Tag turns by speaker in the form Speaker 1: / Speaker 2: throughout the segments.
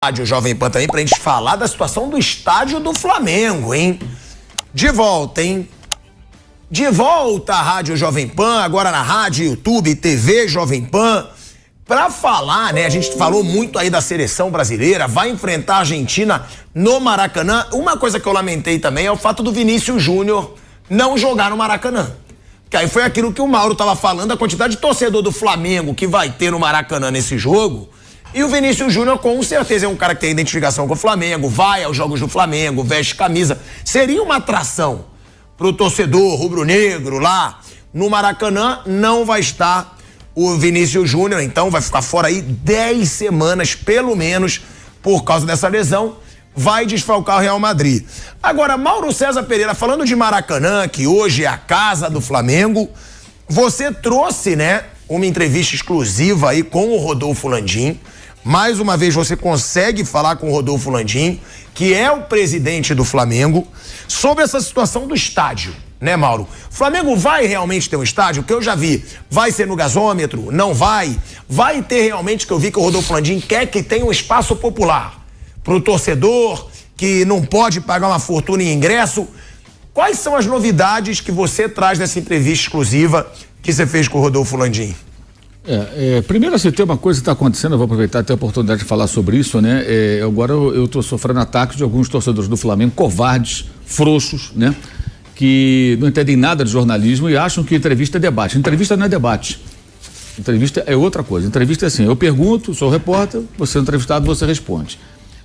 Speaker 1: Rádio Jovem Pan também pra gente falar da situação do estádio do Flamengo, hein? De volta, hein? De volta à Rádio Jovem Pan, agora na rádio, YouTube, TV Jovem Pan, pra falar, né? A gente falou muito aí da seleção brasileira, vai enfrentar a Argentina no Maracanã. Uma coisa que eu lamentei também é o fato do Vinícius Júnior não jogar no Maracanã. Que aí foi aquilo que o Mauro tava falando, a quantidade de torcedor do Flamengo que vai ter no Maracanã nesse jogo. E o Vinícius Júnior, com certeza, é um cara que tem identificação com o Flamengo, vai aos jogos do Flamengo, veste camisa. Seria uma atração pro torcedor rubro-negro lá no Maracanã. Não vai estar o Vinícius Júnior, então vai ficar fora aí 10 semanas, pelo menos, por causa dessa lesão. Vai desfalcar o Real Madrid. Agora, Mauro César Pereira, falando de Maracanã, que hoje é a casa do Flamengo, você trouxe, né, uma entrevista exclusiva aí com o Rodolfo Landim. Mais uma vez você consegue falar com o Rodolfo Landim, que é o presidente do Flamengo, sobre essa situação do estádio, né, Mauro? O Flamengo vai realmente ter um estádio? O que eu já vi, vai ser no gasômetro? Não vai? Vai ter realmente, que eu vi que o Rodolfo Landim quer que tenha um espaço popular pro torcedor que não pode pagar uma fortuna em ingresso. Quais são as novidades que você traz nessa entrevista exclusiva que você fez com o Rodolfo Landim?
Speaker 2: Primeiro, assim, tem uma coisa que está acontecendo, eu vou aproveitar até a oportunidade de falar sobre isso, né? Agora eu estou sofrendo ataques de alguns torcedores do Flamengo, covardes, frouxos, né? Que não entendem nada de jornalismo e acham que entrevista é debate. Entrevista não é debate. Entrevista é outra coisa. Entrevista é assim, eu pergunto, sou repórter, você é entrevistado, você responde.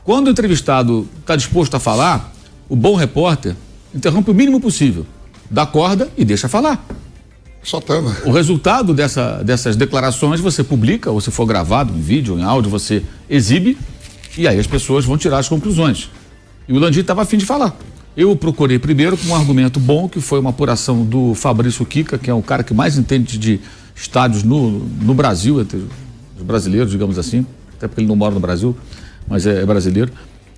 Speaker 2: Quando o entrevistado está disposto a falar, o bom repórter interrompe o mínimo possível, dá corda e deixa falar.
Speaker 3: Soltando.
Speaker 2: O resultado dessas declarações você publica, ou se for gravado em vídeo, em áudio, você exibe e aí as pessoas vão tirar as conclusões. E o Landim estava a fim de falar. Eu procurei primeiro com um argumento bom, que foi uma apuração do Fabrício Kika, que é o cara que mais entende de estádios no Brasil, entre os brasileiros, digamos assim, até porque ele não mora no Brasil, mas é brasileiro.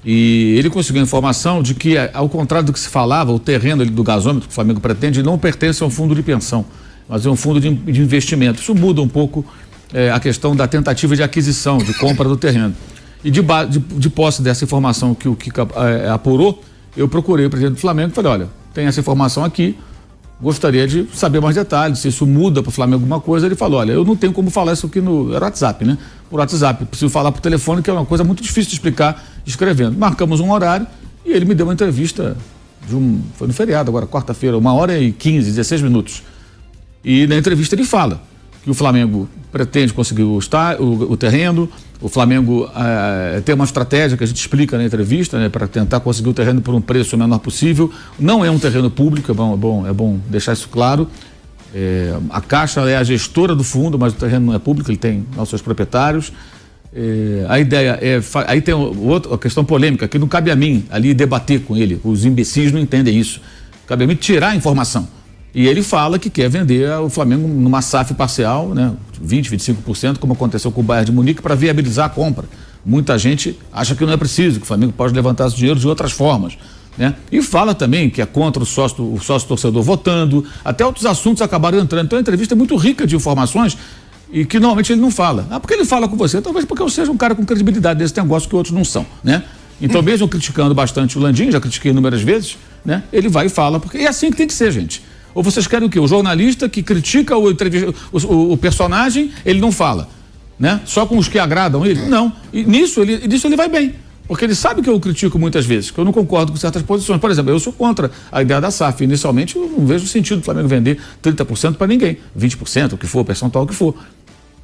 Speaker 2: E ele conseguiu a informação de que, ao contrário do que se falava, o terreno do gasômetro que o Flamengo pretende não pertence a um fundo de pensão, mas é um fundo de investimento. Isso muda um pouco a questão da tentativa de aquisição, de compra do terreno. E de posse dessa informação que o Kika apurou, eu procurei o presidente do Flamengo e falei, olha, tem essa informação aqui, gostaria de saber mais detalhes, se isso muda para o Flamengo alguma coisa. Ele falou, olha, eu não tenho como falar isso aqui no WhatsApp, né? Por WhatsApp, preciso falar por telefone, que é uma coisa muito difícil de explicar escrevendo. Marcamos um horário e ele me deu uma entrevista, foi no feriado agora, quarta-feira, 1h15, 16 minutos. E na entrevista ele fala que o Flamengo pretende conseguir o terreno, o Flamengo tem uma estratégia que a gente explica na entrevista, né, para tentar conseguir o terreno por um preço menor possível. Não é um terreno público, é bom deixar isso claro. A Caixa é a gestora do fundo, mas o terreno não é público, ele tem os seus proprietários. A ideia aí tem a questão polêmica, que não cabe a mim ali debater com ele, os imbecis não entendem isso. Cabe a mim tirar a informação. E ele fala que quer vender o Flamengo numa SAF parcial, né, 20%, 25%, como aconteceu com o Bayern de Munique, para viabilizar a compra. Muita gente acha que não é preciso, que o Flamengo pode levantar esse dinheiro de outras formas, né? E fala também que é contra o sócio torcedor votando, até outros assuntos acabaram entrando. Então a entrevista é muito rica de informações e que normalmente ele não fala. Porque ele fala com você? Talvez porque eu seja um cara com credibilidade desse negócio que outros não são, né? Então, mesmo criticando bastante o Landim, já critiquei inúmeras vezes, né? Ele vai e fala, porque é assim que tem que ser, gente. Ou vocês querem o quê? O jornalista que critica o personagem, ele não fala, né? Só com os que agradam ele? Não. E nisso ele vai bem. Porque ele sabe que eu critico muitas vezes, que eu não concordo com certas posições. Por exemplo, eu sou contra a ideia da SAF. Inicialmente, eu não vejo sentido do Flamengo vender 30% para ninguém. 20%, o que for, percentual, o que for.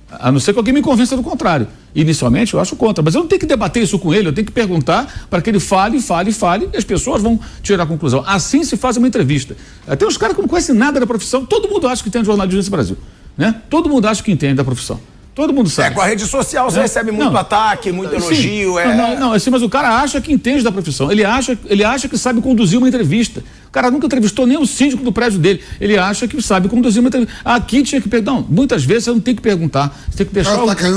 Speaker 2: A não ser que alguém me convença do contrário. Inicialmente eu acho contra, mas eu não tenho que debater isso com ele, eu tenho que perguntar para que ele fale, e as pessoas vão tirar a conclusão. Assim se faz uma entrevista. Tem uns caras que não conhecem nada da profissão, todo mundo acha que tem jornalismo nesse Brasil, né? Todo mundo acha que entende da profissão. Todo mundo sabe.
Speaker 1: Com a rede social você recebe muito ataque, muito elogio.
Speaker 2: Não, assim, mas o cara acha que entende da profissão. Ele acha que sabe conduzir uma entrevista. O cara nunca entrevistou nem o síndico do prédio dele. Ele acha que sabe conduzir uma entrevista. Aqui tinha que perguntar. Não, muitas vezes você não tem que perguntar. Você tem que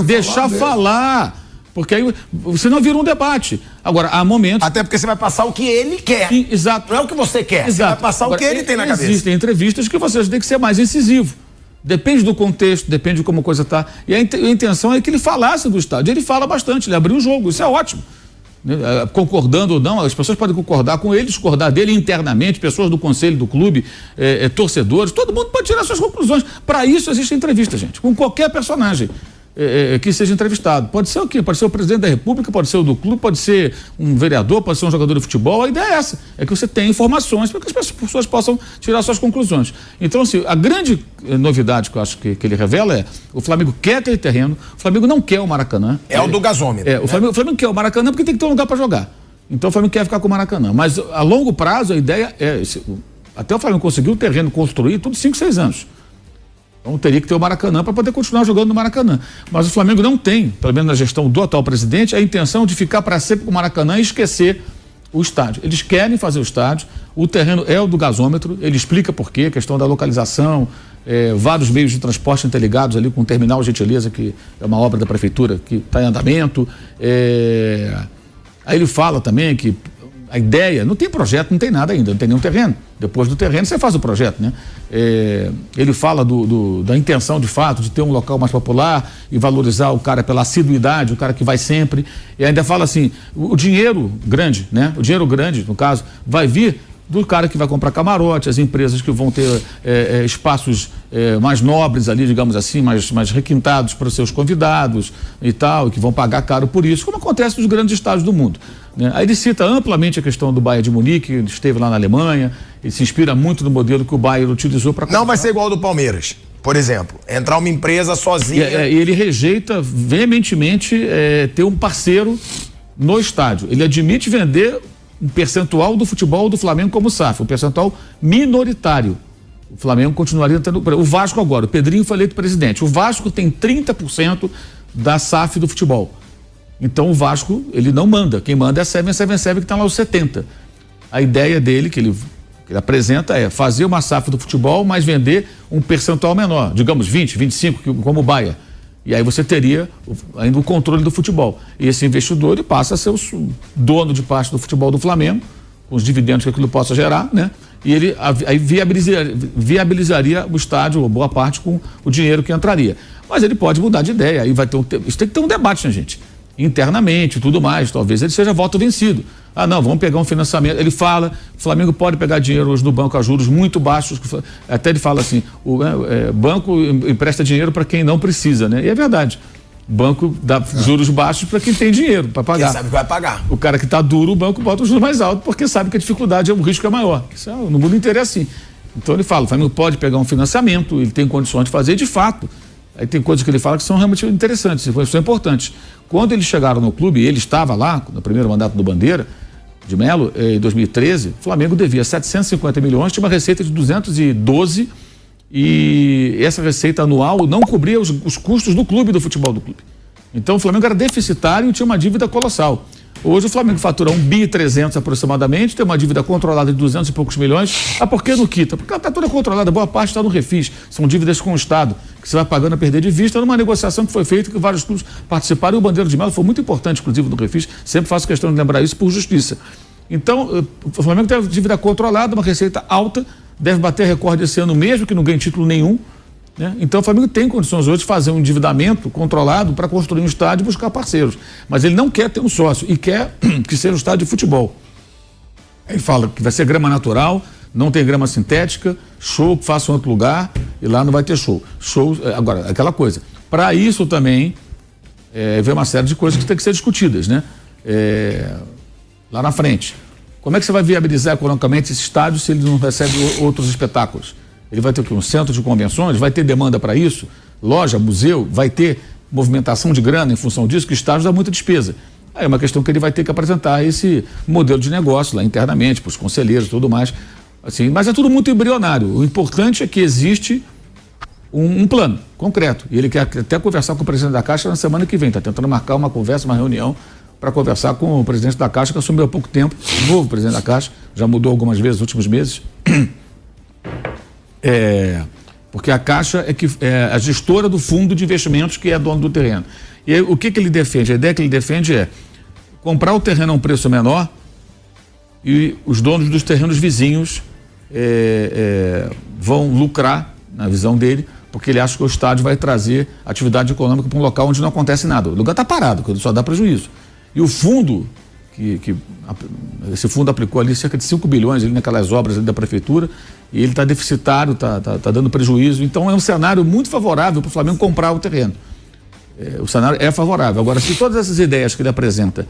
Speaker 2: deixar falar. Porque aí você não vira um debate. Agora, há momentos.
Speaker 1: Até porque você vai passar o que ele quer.
Speaker 2: Sim, exato.
Speaker 1: Não é o que você quer. Exato. Você vai passar o que ele tem na cabeça.
Speaker 2: Existem entrevistas que você tem que ser mais incisivo. Depende do contexto, depende de como a coisa está. E a intenção é que ele falasse do estádio. Ele fala bastante, ele abriu o jogo, isso é ótimo. né, concordando ou não, as pessoas podem concordar com ele, discordar dele internamente, pessoas do conselho do clube, torcedores, todo mundo pode tirar suas conclusões. Para isso existe entrevista, gente, com qualquer personagem que seja entrevistado. Pode ser o quê? Pode ser o presidente da República, pode ser o do clube, pode ser um vereador, pode ser um jogador de futebol. A ideia é essa, é que você tenha informações para que as pessoas possam tirar suas conclusões. Então, assim, a grande novidade que eu acho que ele revela é: o Flamengo quer aquele terreno, o Flamengo não quer o Maracanã.
Speaker 1: É o do gasômetro.
Speaker 2: O Flamengo quer o Maracanã porque tem que ter um lugar para jogar. Então o Flamengo quer ficar com o Maracanã. Mas a longo prazo a ideia é, até o Flamengo conseguir o terreno construir, tudo 5, 6 anos. Então teria que ter o Maracanã para poder continuar jogando no Maracanã. Mas o Flamengo não tem, pelo menos na gestão do atual presidente, a intenção de ficar para sempre com o Maracanã e esquecer o estádio. Eles querem fazer o estádio, o terreno é o do gasômetro, ele explica por quê, questão da localização, vários meios de transporte interligados ali com o Terminal Gentileza, que é uma obra da prefeitura que está em andamento. Aí ele fala também que a ideia, não tem projeto, não tem nada ainda, não tem nenhum terreno. Depois do terreno você faz o projeto, né? Ele fala da intenção de fato de ter um local mais popular e valorizar o cara pela assiduidade, o cara que vai sempre. E ainda fala assim, o dinheiro grande, né? O dinheiro grande, no caso, vai vir do cara que vai comprar camarote, as empresas que vão ter espaços mais nobres ali, digamos assim, mais requintados para os seus convidados e tal, e que vão pagar caro por isso, como acontece nos grandes estádios do mundo, né? Aí ele cita amplamente a questão do Bayern de Munique, ele esteve lá na Alemanha, ele se inspira muito no modelo que o Bayern utilizou para...
Speaker 1: Não vai ser igual ao do Palmeiras, por exemplo, entrar uma empresa sozinha...
Speaker 2: E ele rejeita veementemente ter um parceiro no estádio. Ele admite vender um percentual do futebol do Flamengo como SAF, um percentual minoritário. O Flamengo continuaria tendo... O Vasco agora, o Pedrinho foi eleito presidente. O Vasco tem 30% da SAF do futebol. Então o Vasco, ele não manda. Quem manda é a 777, que está lá os 70%. A ideia dele, que ele apresenta, é fazer uma SAF do futebol, mas vender um percentual menor. Digamos 20, 25, como o Bahia. E aí você teria ainda o controle do futebol. E esse investidor, ele passa a ser o dono de parte do futebol do Flamengo, com os dividendos que aquilo possa gerar, né? E ele aí viabilizaria o estádio, ou boa parte, com o dinheiro que entraria. Mas ele pode mudar de ideia, aí vai ter isso tem que ter um debate, né, gente? Internamente e tudo mais, talvez ele seja voto vencido. Ah, não, vamos pegar um financiamento. Ele fala, o Flamengo pode pegar dinheiro hoje do banco a juros muito baixos, até ele fala assim, o banco empresta dinheiro para quem não precisa, né? E é verdade. O banco dá juros baixos para quem tem dinheiro para pagar.
Speaker 1: Quem sabe que vai pagar.
Speaker 2: O cara que está duro, o banco bota os juros mais altos, porque sabe que a dificuldade, o risco é maior. Isso no mundo inteiro é assim. Então ele fala, o Flamengo pode pegar um financiamento, ele tem condições de fazer, de fato. Aí tem coisas que ele fala que são realmente interessantes, são importantes. Quando eles chegaram no clube, ele estava lá, no primeiro mandato do Bandeira, de Melo, em 2013, o Flamengo devia 750 milhões, tinha uma receita de 212 e essa receita anual não cobria os custos do clube, do futebol do clube. Então o Flamengo era deficitário e tinha uma dívida colossal. Hoje o Flamengo fatura 1,3 bi aproximadamente, tem uma dívida controlada de 200 e poucos milhões. Ah, por que não quita? Porque ela está toda controlada, boa parte está no refis. São dívidas com o Estado, que você vai pagando a perder de vista numa negociação que foi feita, que vários clubes participaram, e o Bandeira de Melo foi muito importante, inclusive, no refis. Sempre faço questão de lembrar isso por justiça. Então, o Flamengo tem a dívida controlada, uma receita alta, deve bater recorde esse ano mesmo, que não ganha título nenhum, né? Então o Flamengo tem condições hoje de fazer um endividamento controlado para construir um estádio e buscar parceiros. Mas ele não quer ter um sócio e quer que seja um estádio de futebol. Ele fala que vai ser grama natural, não tem grama sintética, show, faça em outro lugar e lá não vai ter show. Agora, aquela coisa. Para isso também vem uma série de coisas que tem que ser discutidas, né? Lá na frente. Como é que você vai viabilizar economicamente esse estádio se ele não recebe outros espetáculos? Ele vai ter um centro de convenções, vai ter demanda para isso, loja, museu, vai ter movimentação de grana em função disso, que o estádio dá muita despesa. Aí é uma questão que ele vai ter que apresentar esse modelo de negócio lá internamente, para os conselheiros e tudo mais. Assim, mas é tudo muito embrionário. O importante é que existe um plano concreto. E ele quer até conversar com o presidente da Caixa na semana que vem. Está tentando marcar uma conversa, uma reunião, para conversar com o presidente da Caixa, que assumiu há pouco tempo, o novo presidente da Caixa, já mudou algumas vezes nos últimos meses. Porque a Caixa é a gestora do fundo de investimentos que é dono do terreno. E aí, o que ele defende? A ideia que ele defende é comprar o terreno a um preço menor e os donos dos terrenos vizinhos vão lucrar, na visão dele, porque ele acha que o estádio vai trazer atividade econômica para um local onde não acontece nada. O lugar está parado, só dá prejuízo. E o fundo esse fundo aplicou ali cerca de 5 bilhões ali naquelas obras ali da prefeitura, e ele está deficitário, está dando prejuízo. Então é um cenário muito favorável para o Flamengo comprar o terreno. O cenário é favorável. Agora, se todas essas ideias que ele apresenta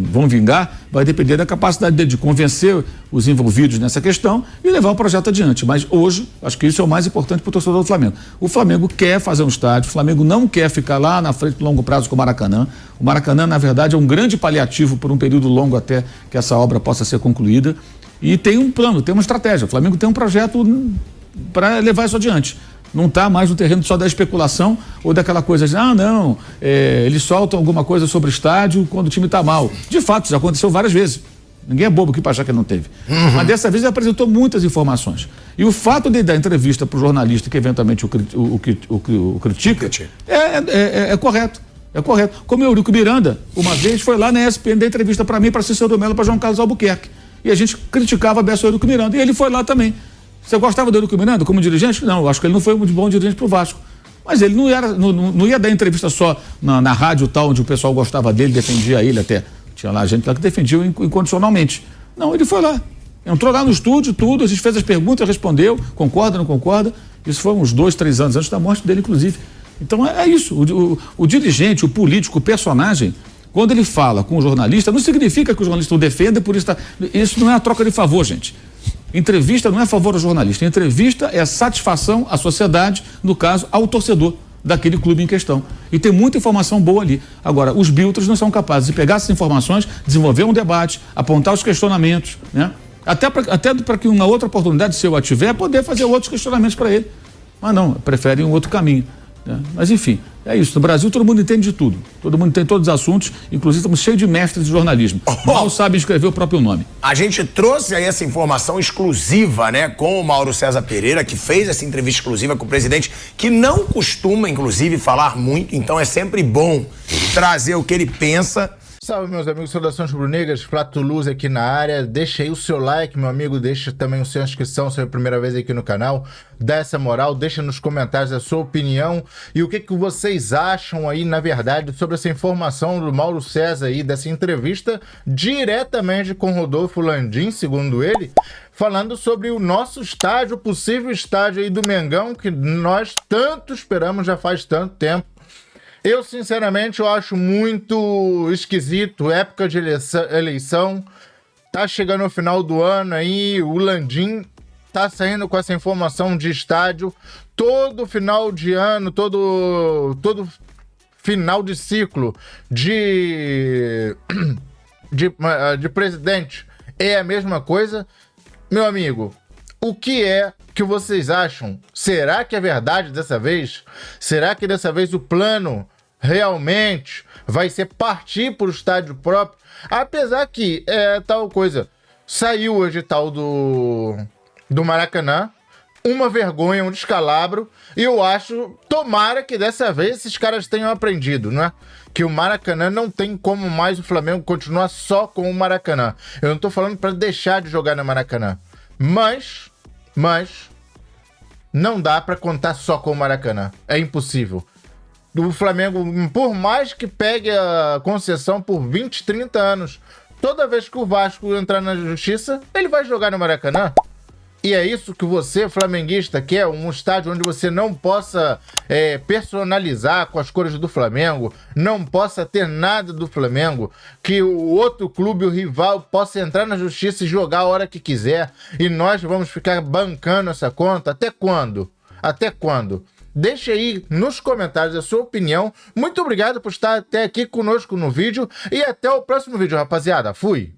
Speaker 2: vão vingar, vai depender da capacidade dele de convencer os envolvidos nessa questão e levar o projeto adiante. Mas hoje, acho que isso é o mais importante para o torcedor do Flamengo. O Flamengo quer fazer um estádio, o Flamengo não quer ficar lá na frente do longo prazo com o Maracanã. O Maracanã, na verdade, é um grande paliativo por um período longo até que essa obra possa ser concluída. E tem um plano, tem uma estratégia. O Flamengo tem um projeto para levar isso adiante. Não está mais no terreno só da especulação ou daquela coisa de, eles soltam alguma coisa sobre o estádio quando o time está mal. De fato, já aconteceu várias vezes. Ninguém é bobo aqui para achar que não teve. Mas dessa vez ele apresentou muitas informações. E o fato de dar entrevista para o jornalista que eventualmente o critica é correto. É correto. Como o Eurico Miranda, uma vez, foi lá na ESPN dar entrevista para mim, para Cícero Melo, para João Carlos Albuquerque. E a gente criticava a beça do Eurico Miranda. E ele foi lá também. Você gostava do Eurico Miranda como dirigente? Não, eu acho que ele não foi um bom dirigente para o Vasco. Mas ele não ia dar entrevista só na rádio tal, onde o pessoal gostava dele, defendia ele até. Tinha lá gente lá que defendia incondicionalmente. Não, ele foi lá. Entrou lá no estúdio, tudo, a gente fez as perguntas, respondeu, concorda, não concorda. Isso foi uns 2, 3 anos antes da morte dele, inclusive. Então é isso. O dirigente, o político, o personagem, quando ele fala com o jornalista, não significa que o jornalista o defenda, por isso isso não é uma troca de favor, gente. Entrevista não é a favor do jornalista. Entrevista é satisfação à sociedade, no caso, ao torcedor daquele clube em questão. E tem muita informação boa ali. Agora, os biltres não são capazes de pegar essas informações, desenvolver um debate, apontar os questionamentos, né? Até para que uma outra oportunidade, se eu a tiver, poder fazer outros questionamentos para ele. Mas não, preferem um outro caminho. Mas enfim, é isso. No Brasil todo mundo entende de tudo. Todo mundo entende todos os assuntos, inclusive estamos cheios de mestres de jornalismo. Mal sabem escrever o próprio nome.
Speaker 1: A gente trouxe aí essa informação exclusiva, né, com o Mauro César Pereira, que fez essa entrevista exclusiva com o presidente, que não costuma, inclusive, falar muito, então é sempre bom trazer o que ele pensa.
Speaker 3: Salve, meus amigos, saudações rubro-negras, Plato Luz aqui na área. Deixa aí o seu like, meu amigo, deixa também o seu inscrição, se é a primeira vez aqui no canal, dá essa moral, deixa nos comentários a sua opinião e o que vocês acham aí, na verdade, sobre essa informação do Mauro César aí, dessa entrevista diretamente com Rodolfo Landim, segundo ele, falando sobre o nosso estádio, o possível estádio aí do Mengão, que nós tanto esperamos já faz tanto tempo. Eu, sinceramente, eu acho muito esquisito, época de eleição, tá chegando o final do ano aí, o Landim tá saindo com essa informação de estádio, todo final de ano, todo final de ciclo de presidente é a mesma coisa. Meu amigo, o que vocês acham? Será que é verdade dessa vez? Será que dessa vez o plano realmente vai ser partir para o estádio próprio? Apesar que tal coisa, saiu o edital do Maracanã, uma vergonha, um descalabro, e eu acho, tomara que dessa vez esses caras tenham aprendido, né? Que o Maracanã não tem como mais o Flamengo continuar só com o Maracanã. Eu não tô falando para deixar de jogar no Maracanã, mas não dá para contar só com o Maracanã. É impossível. O Flamengo, por mais que pegue a concessão por 20, 30 anos, toda vez que o Vasco entrar na justiça, ele vai jogar no Maracanã. E é isso que você, flamenguista, quer, um estádio onde você não possa personalizar com as cores do Flamengo, não possa ter nada do Flamengo, que o outro clube, o rival, possa entrar na justiça e jogar a hora que quiser, e nós vamos ficar bancando essa conta? Até quando? Até quando? Deixe aí nos comentários a sua opinião. Muito obrigado por estar até aqui conosco no vídeo, e até o próximo vídeo, rapaziada. Fui!